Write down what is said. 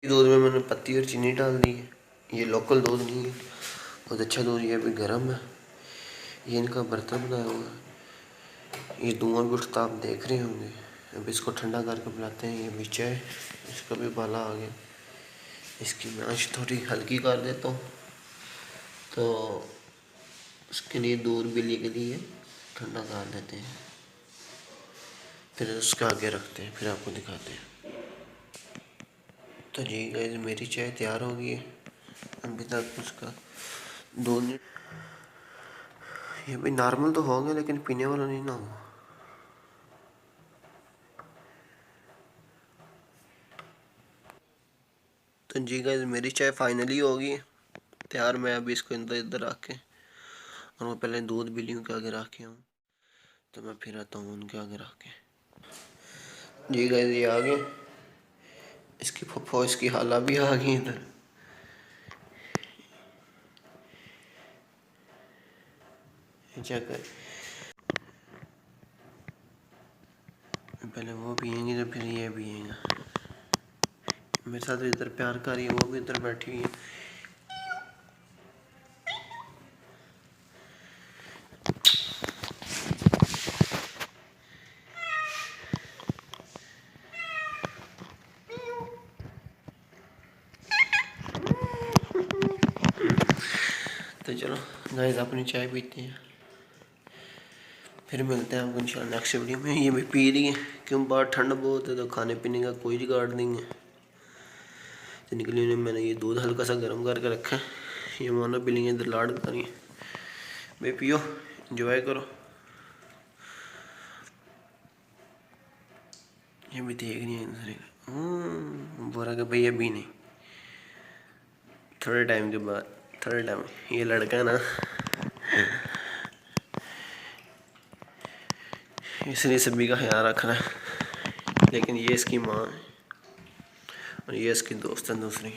दूध में मैंने पत्ती और चीनी डाल दी है। ये लोकल दूध नहीं है, बहुत अच्छा दूध। ये अभी गर्म है। ये इनका बर्तन बनाया हुआ है। ये धुआं भी उठता आप देख रहे होंगे। अब इसको ठंडा करके पिलाते हैं। ये भी चाय, इसका भी उबाला आ गया। इसकी मैं आंच थोड़ी हल्की कर देता हूँ, तो उसके लिए दूध बिल्ली के लिए ठंडा कर देते हैं, फिर उसके आगे रखते हैं, फिर आपको दिखाते हैं। तो जी गाइस, मेरी चाय तैयार हो गई है। अभी तक उसका दूध, ये भी नॉर्मल तो हो गया लेकिन पीने वाला नहीं ना हो। तो जी गाइस, मेरी चाय फाइनली हो गई है तैयार। मैं अभी इसको इधर इधर रख के, और मैं पहले दूध बिल्लियों के आगे रखे हूँ, तो मैं फिर आता हूँ उनके आगे रख के। जी गाइस, ये आ गए। इसकी फुफ्फो, इसकी हाला भी आ गई इधर। चेक कर, पहले वो पियेंगे तो फिर ये पियेंगे। मेरे साथ इधर प्यार कर रही है, वो भी इधर बैठी हुई है। तो चलो गाइस, अपनी चाय पीते हैं, फिर मिलते हैं आपको इंशाल्लाह नेक्स्ट वीडियो में। ये भी पी रही है, क्यों बाहर ठंड बहुत है, तो खाने पीने का कोई जुगाड़ नहीं है। तो निकली ने मैंने ये दूध हल्का सा गर्म करके रखा है। ये मानो बिल्लियाँ इधर लाड कर रही हैं। भाई पियो, इंजॉय करो। ये भी देख रही है बोला कि भाई अभी नहीं, थोड़े टाइम के बाद, थोड़े टाइम। ये लड़का ना, इसलिए सभी का ख्याल रखना है। लेकिन ये इसकी माँ है और ये इसकी दोस्त है दूसरी।